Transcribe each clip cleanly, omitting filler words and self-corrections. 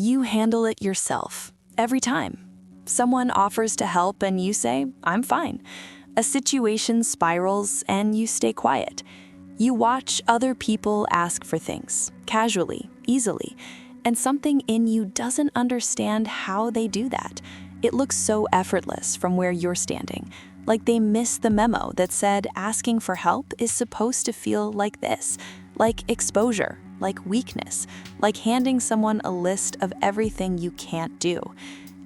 You handle it yourself, every time. Someone offers to help and you say, "I'm fine." A situation spirals and you stay quiet. You watch other people ask for things, casually, easily, and something in you doesn't understand how they do that. It looks so effortless from where you're standing, like they missed the memo that said asking for help is supposed to feel like this, like exposure, like weakness, like handing someone a list of everything you can't do.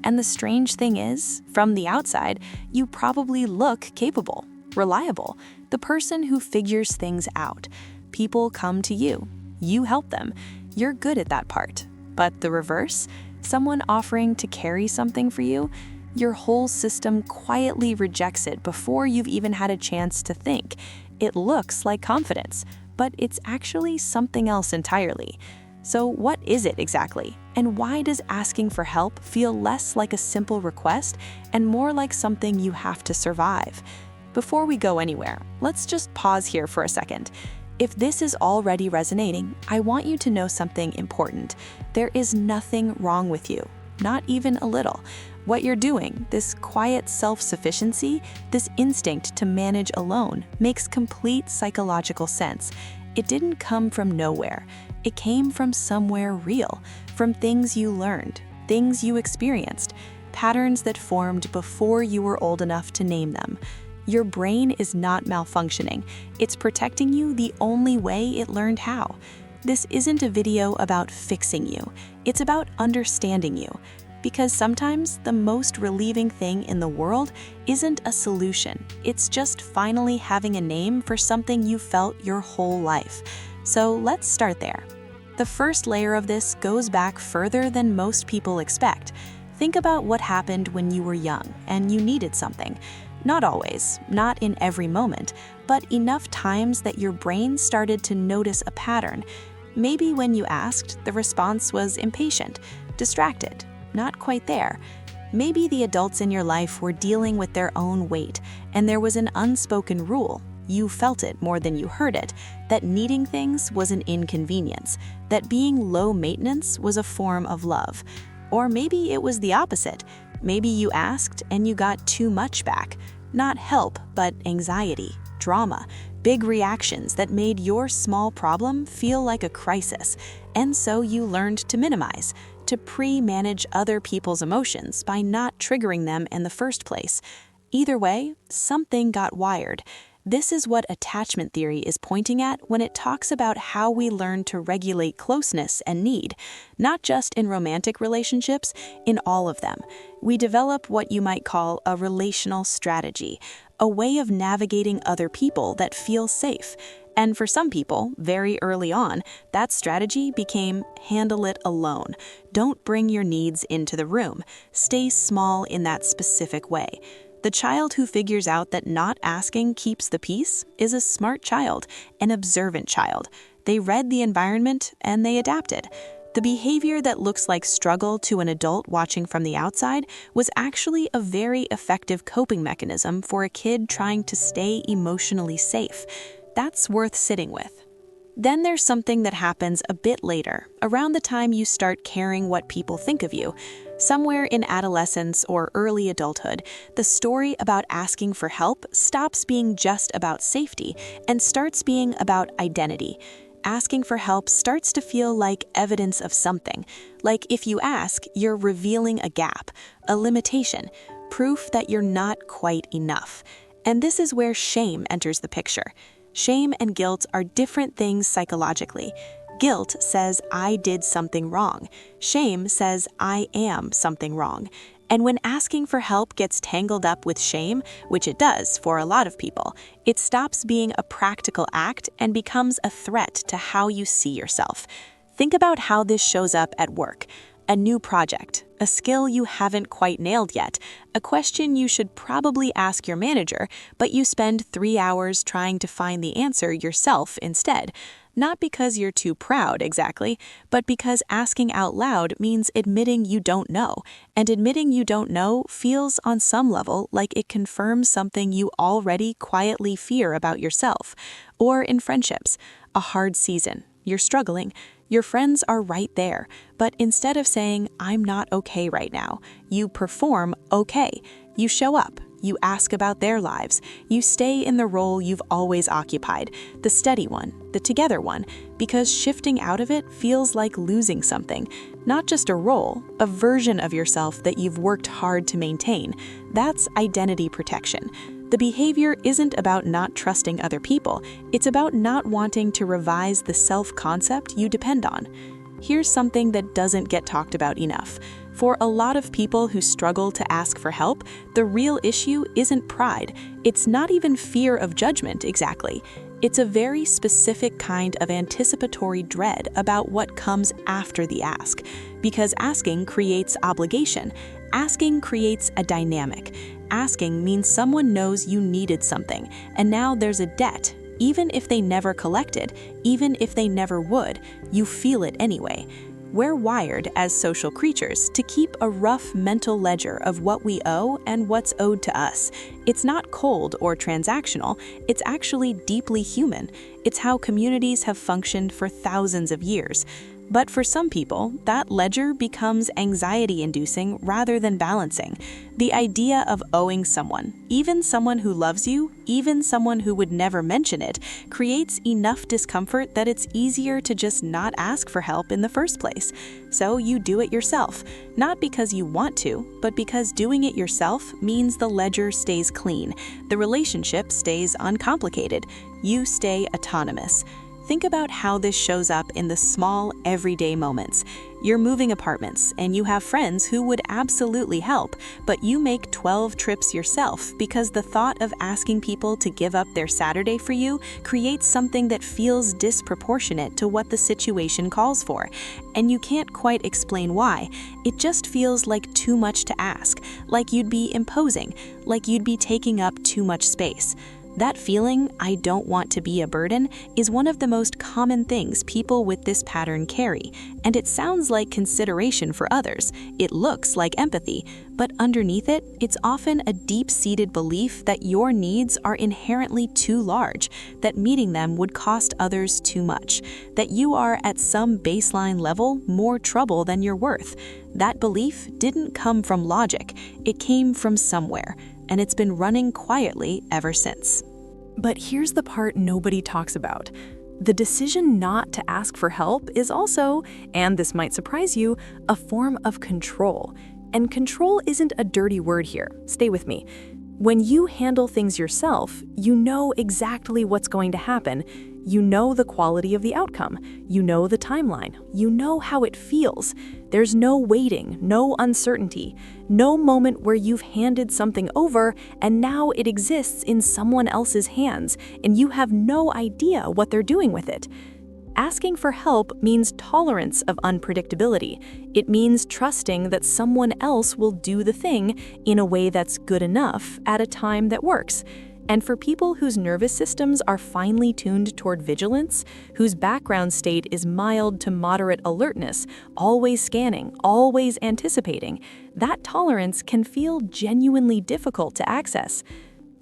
And the strange thing is, from the outside, you probably look capable, reliable, the person who figures things out. People come to you. You help them. You're good at that part. But the reverse, someone offering to carry something for you, your whole system quietly rejects it before you've even had a chance to think. It looks like confidence, but it's actually something else entirely. So what is it exactly? And why does asking for help feel less like a simple request and more like something you have to survive? Before we go anywhere, let's just pause here for a second. If this is already resonating, I want you to know something important. There is nothing wrong with you, not even a little. What you're doing, this quiet self-sufficiency, this instinct to manage alone, makes complete psychological sense. It didn't come from nowhere. It came from somewhere real, from things you learned, things you experienced, patterns that formed before you were old enough to name them. Your brain is not malfunctioning. It's protecting you the only way it learned how. This isn't a video about fixing you. It's about understanding you. Because sometimes the most relieving thing in the world isn't a solution. It's just finally having a name for something you felt your whole life. So let's start there. The first layer of this goes back further than most people expect. Think about what happened when you were young and you needed something. Not always, not in every moment, but enough times that your brain started to notice a pattern. Maybe when you asked, the response was impatient, distracted, not quite there. Maybe the adults in your life were dealing with their own weight, and there was an unspoken rule. You felt it more than you heard it, that needing things was an inconvenience, that being low maintenance was a form of love. Or maybe it was the opposite. Maybe you asked and you got too much back. Not help, but anxiety, drama, big reactions that made your small problem feel like a crisis. And so you learned to minimize, to pre-manage other people's emotions by not triggering them in the first place. Either way, something got wired. This is what attachment theory is pointing at when it talks about how we learn to regulate closeness and need, not just in romantic relationships, in all of them. We develop what you might call a relational strategy, a way of navigating other people that feels safe. And for some people, very early on, that strategy became handle it alone. Don't bring your needs into the room. Stay small in that specific way. The child who figures out that not asking keeps the peace is a smart child, an observant child. They read the environment and they adapted. The behavior that looks like struggle to an adult watching from the outside was actually a very effective coping mechanism for a kid trying to stay emotionally safe. That's worth sitting with. Then there's something that happens a bit later, around the time you start caring what people think of you. Somewhere in adolescence or early adulthood, the story about asking for help stops being just about safety and starts being about identity. Asking for help starts to feel like evidence of something. Like if you ask, you're revealing a gap, a limitation, proof that you're not quite enough. And this is where shame enters the picture. Shame and guilt are different things psychologically. Guilt says, I did something wrong. Shame says, I am something wrong. And when asking for help gets tangled up with shame, which it does for a lot of people, it stops being a practical act and becomes a threat to how you see yourself. Think about how this shows up at work. A new project, a skill you haven't quite nailed yet, a question you should probably ask your manager, but you spend 3 hours trying to find the answer yourself instead. Not because you're too proud, exactly, but because asking out loud means admitting you don't know, and admitting you don't know feels on some level like it confirms something you already quietly fear about yourself. Or in friendships, a hard season. You're struggling. Your friends are right there, but instead of saying, "I'm not okay right now," you perform okay. You show up. You ask about their lives. You stay in the role you've always occupied, the steady one, the together one, because shifting out of it feels like losing something. Not just a role, a version of yourself that you've worked hard to maintain. That's identity protection. The behavior isn't about not trusting other people. It's about not wanting to revise the self-concept you depend on. Here's something that doesn't get talked about enough. For a lot of people who struggle to ask for help, the real issue isn't pride. It's not even fear of judgment exactly. It's a very specific kind of anticipatory dread about what comes after the ask. Because asking creates obligation. Asking creates a dynamic. Asking means someone knows you needed something, and now there's a debt. Even if they never collected, even if they never would, you feel it anyway. We're wired as social creatures to keep a rough mental ledger of what we owe and what's owed to us. It's not cold or transactional, it's actually deeply human. It's how communities have functioned for thousands of years. But for some people, that ledger becomes anxiety-inducing rather than balancing. The idea of owing someone, even someone who loves you, even someone who would never mention it, creates enough discomfort that it's easier to just not ask for help in the first place. So you do it yourself, not because you want to, but because doing it yourself means the ledger stays clean, the relationship stays uncomplicated, you stay autonomous. Think about how this shows up in the small, everyday moments. You're moving apartments, and you have friends who would absolutely help, but you make 12 trips yourself because the thought of asking people to give up their Saturday for you creates something that feels disproportionate to what the situation calls for. And you can't quite explain why. It just feels like too much to ask, like you'd be imposing, like you'd be taking up too much space. That feeling, "I don't want to be a burden," is one of the most common things people with this pattern carry, and it sounds like consideration for others. It looks like empathy, but underneath it, it's often a deep-seated belief that your needs are inherently too large, that meeting them would cost others too much, that you are at some baseline level more trouble than you're worth. That belief didn't come from logic, it came from somewhere, and it's been running quietly ever since. But here's the part nobody talks about. The decision not to ask for help is also, and this might surprise you, a form of control. And control isn't a dirty word here. Stay with me. When you handle things yourself, you know exactly what's going to happen. You know the quality of the outcome. You know the timeline. You know how it feels. There's no waiting, no uncertainty, no moment where you've handed something over and now it exists in someone else's hands and you have no idea what they're doing with it. Asking for help means tolerance of unpredictability. It means trusting that someone else will do the thing in a way that's good enough at a time that works. And for people whose nervous systems are finely tuned toward vigilance, whose background state is mild to moderate alertness, always scanning, always anticipating, that tolerance can feel genuinely difficult to access.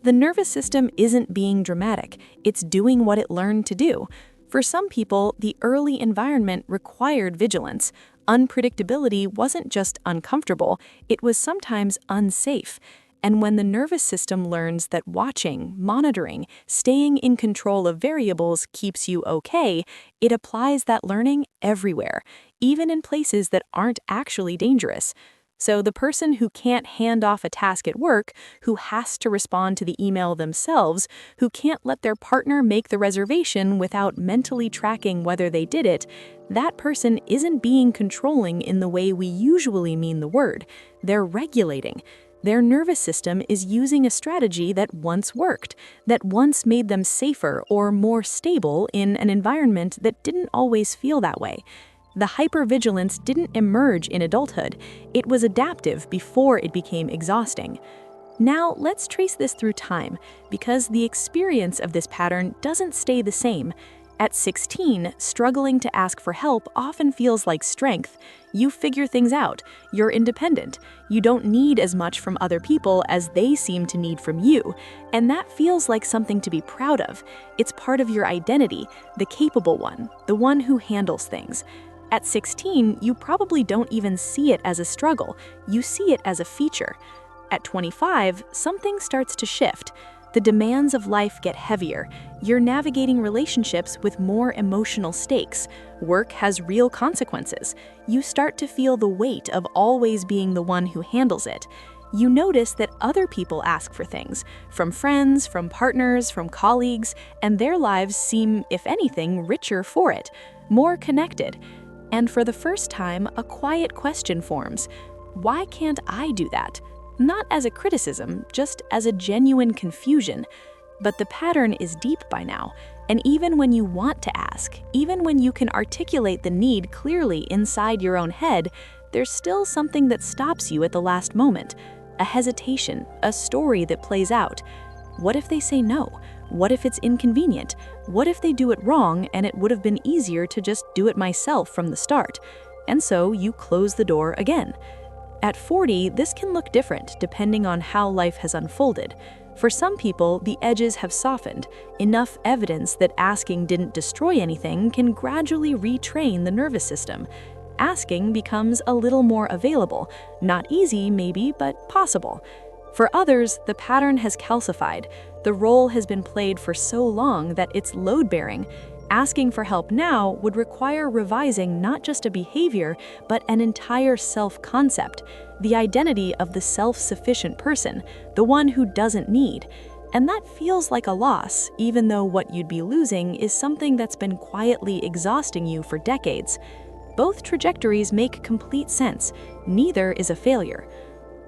The nervous system isn't being dramatic, it's doing what it learned to do. For some people, the early environment required vigilance. Unpredictability wasn't just uncomfortable, it was sometimes unsafe. And when the nervous system learns that watching, monitoring, staying in control of variables keeps you okay, it applies that learning everywhere, even in places that aren't actually dangerous. So the person who can't hand off a task at work, who has to respond to the email themselves, who can't let their partner make the reservation without mentally tracking whether they did it, that person isn't being controlling in the way we usually mean the word. They're regulating. Their nervous system is using a strategy that once worked, that once made them safer or more stable in an environment that didn't always feel that way. The hypervigilance didn't emerge in adulthood. It was adaptive before it became exhausting. Now, let's trace this through time, because the experience of this pattern doesn't stay the same. At 16, struggling to ask for help often feels like strength. You figure things out, you're independent, you don't need as much from other people as they seem to need from you, and that feels like something to be proud of. It's part of your identity, the capable one, the one who handles things. At 16, you probably don't even see it as a struggle, you see it as a feature. At 25, something starts to shift. The demands of life get heavier. You're navigating relationships with more emotional stakes. Work has real consequences. You start to feel the weight of always being the one who handles it. You notice that other people ask for things, from friends, from partners, from colleagues, and their lives seem, if anything, richer for it, more connected. And for the first time, a quiet question forms. Why can't I do that? Not as a criticism, just as a genuine confusion. But the pattern is deep by now, and even when you want to ask, even when you can articulate the need clearly inside your own head, there's still something that stops you at the last moment. A hesitation, a story that plays out. What if they say no? What if it's inconvenient? What if they do it wrong and it would have been easier to just do it myself from the start? And so you close the door again. At 40, this can look different depending on how life has unfolded. For some people, the edges have softened. Enough evidence that asking didn't destroy anything can gradually retrain the nervous system. Asking becomes a little more available. Not easy, maybe, but possible. For others, the pattern has calcified. The role has been played for so long that it's load-bearing. Asking for help now would require revising not just a behavior, but an entire self-concept, the identity of the self-sufficient person, the one who doesn't need. And that feels like a loss, even though what you'd be losing is something that's been quietly exhausting you for decades. Both trajectories make complete sense. Neither is a failure.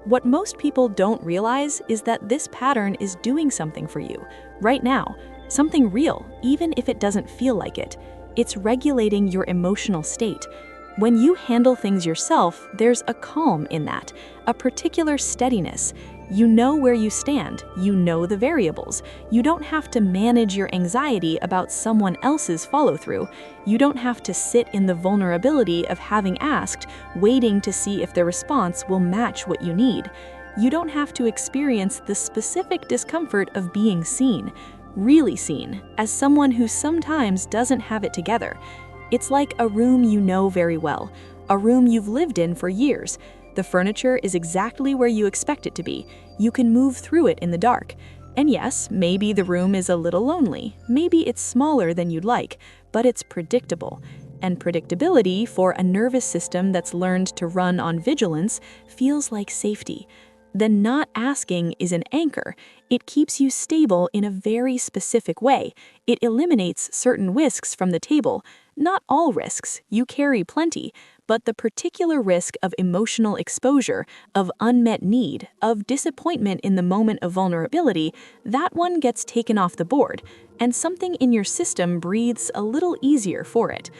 What most people don't realize is that this pattern is doing something for you, right now. Something real, even if it doesn't feel like it. It's regulating your emotional state. When you handle things yourself, there's a calm in that, a particular steadiness. You know where you stand, you know the variables. You don't have to manage your anxiety about someone else's follow-through. You don't have to sit in the vulnerability of having asked, waiting to see if the response will match what you need. You don't have to experience the specific discomfort of being seen. Really seen, as someone who sometimes doesn't have it together. It's like a room you know very well, a room you've lived in for years. The furniture is exactly where you expect it to be. You can move through it in the dark. And yes, maybe the room is a little lonely, maybe it's smaller than you'd like, but it's predictable. And predictability for a nervous system that's learned to run on vigilance feels like safety. Then not asking is an anchor. It keeps you stable in a very specific way. It eliminates certain risks from the table. Not all risks, you carry plenty, but the particular risk of emotional exposure, of unmet need, of disappointment in the moment of vulnerability, that one gets taken off the board, and something in your system breathes a little easier for it.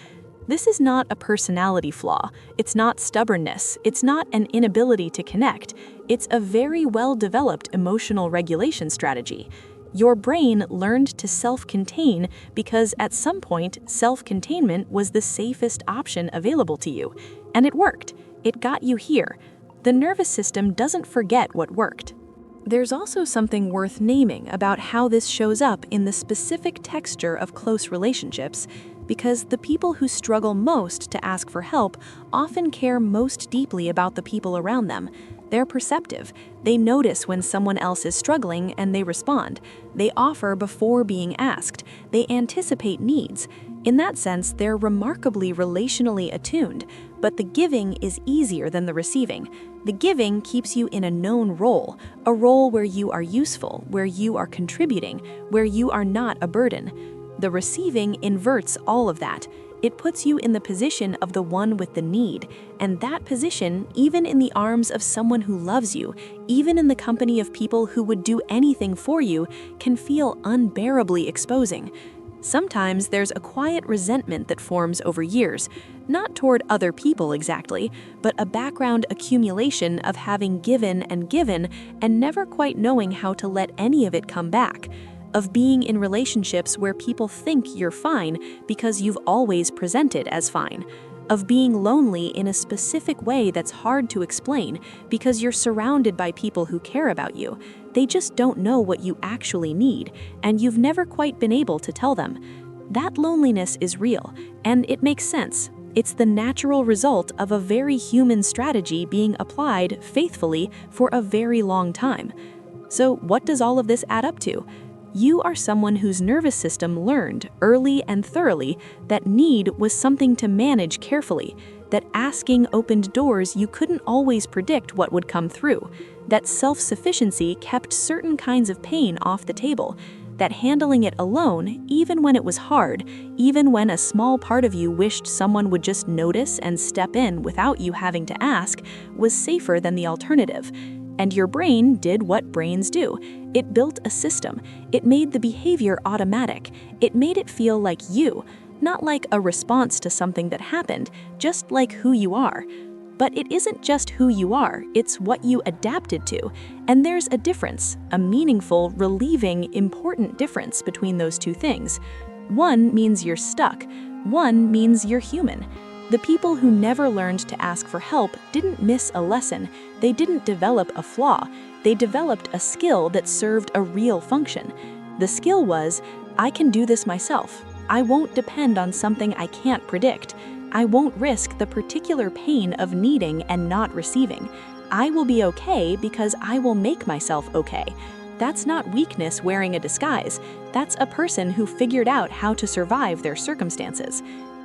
This is not a personality flaw, it's not stubbornness, it's not an inability to connect, it's a very well-developed emotional regulation strategy. Your brain learned to self-contain because at some point, self-containment was the safest option available to you. And it worked. It got you here. The nervous system doesn't forget what worked. There's also something worth naming about how this shows up in the specific texture of close relationships, because the people who struggle most to ask for help often care most deeply about the people around them. They're perceptive. They notice when someone else is struggling and they respond. They offer before being asked. They anticipate needs. In that sense, they're remarkably relationally attuned, but the giving is easier than the receiving. The giving keeps you in a known role, a role where you are useful, where you are contributing, where you are not a burden. The receiving inverts all of that. It puts you in the position of the one with the need, and that position, even in the arms of someone who loves you, even in the company of people who would do anything for you, can feel unbearably exposing. Sometimes there's a quiet resentment that forms over years, not toward other people exactly, but a background accumulation of having given and never quite knowing how to let any of it come back. of being in relationships where people think you're fine because you've always presented as fine, of being lonely in a specific way that's hard to explain because you're surrounded by people who care about you. They just don't know what you actually need, and you've never quite been able to tell them. That loneliness is real, and it makes sense. It's the natural result of a very human strategy being applied faithfully for a very long time. So what does all of this add up to? You are someone whose nervous system learned early and thoroughly that need was something to manage carefully, that asking opened doors you couldn't always predict what would come through, that self-sufficiency kept certain kinds of pain off the table, that handling it alone, even when it was hard, even when a small part of you wished someone would just notice and step in without you having to ask, was safer than the alternative. And your brain did what brains do. It built a system. It made the behavior automatic. It made it feel like you, not like a response to something that happened, just like who you are. But it isn't just who you are, it's what you adapted to. And there's a difference, a meaningful, relieving, important difference between those two things. One means you're stuck. One means you're human. The people who never learned to ask for help didn't miss a lesson. They didn't develop a flaw. They developed a skill that served a real function. The skill was, I can do this myself. I won't depend on something I can't predict. I won't risk the particular pain of needing and not receiving. I will be okay because I will make myself okay. That's not weakness wearing a disguise. That's a person who figured out how to survive their circumstances.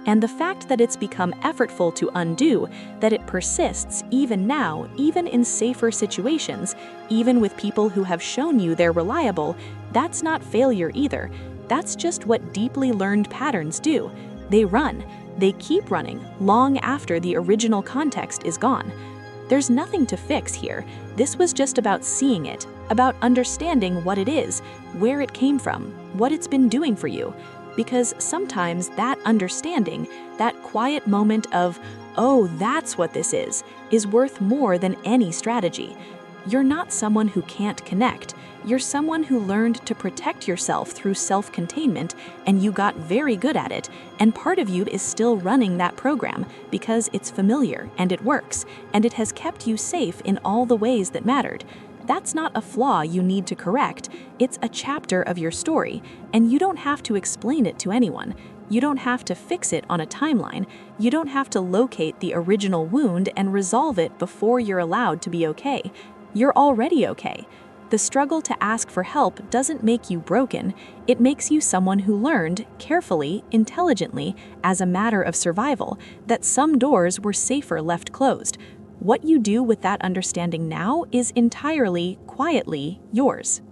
And the fact that it's become effortful to undo, that it persists even now, even in safer situations, even with people who have shown you they're reliable, that's not failure either. That's just what deeply learned patterns do. They run. They keep running long after the original context is gone. There's nothing to fix here. This was just about seeing it, about understanding what it is, where it came from, what it's been doing for you. Because sometimes that understanding, that quiet moment of, oh, that's what this is worth more than any strategy. You're not someone who can't connect. You're someone who learned to protect yourself through self-containment, and you got very good at it, and part of you is still running that program because it's familiar and it works, and it has kept you safe in all the ways that mattered. That's not a flaw you need to correct. It's a chapter of your story, and you don't have to explain it to anyone. You don't have to fix it on a timeline. You don't have to locate the original wound and resolve it before you're allowed to be okay. You're already okay. The struggle to ask for help doesn't make you broken. It makes you someone who learned, carefully, intelligently, as a matter of survival, that some doors were safer left closed. What you do with that understanding now is entirely, quietly, yours.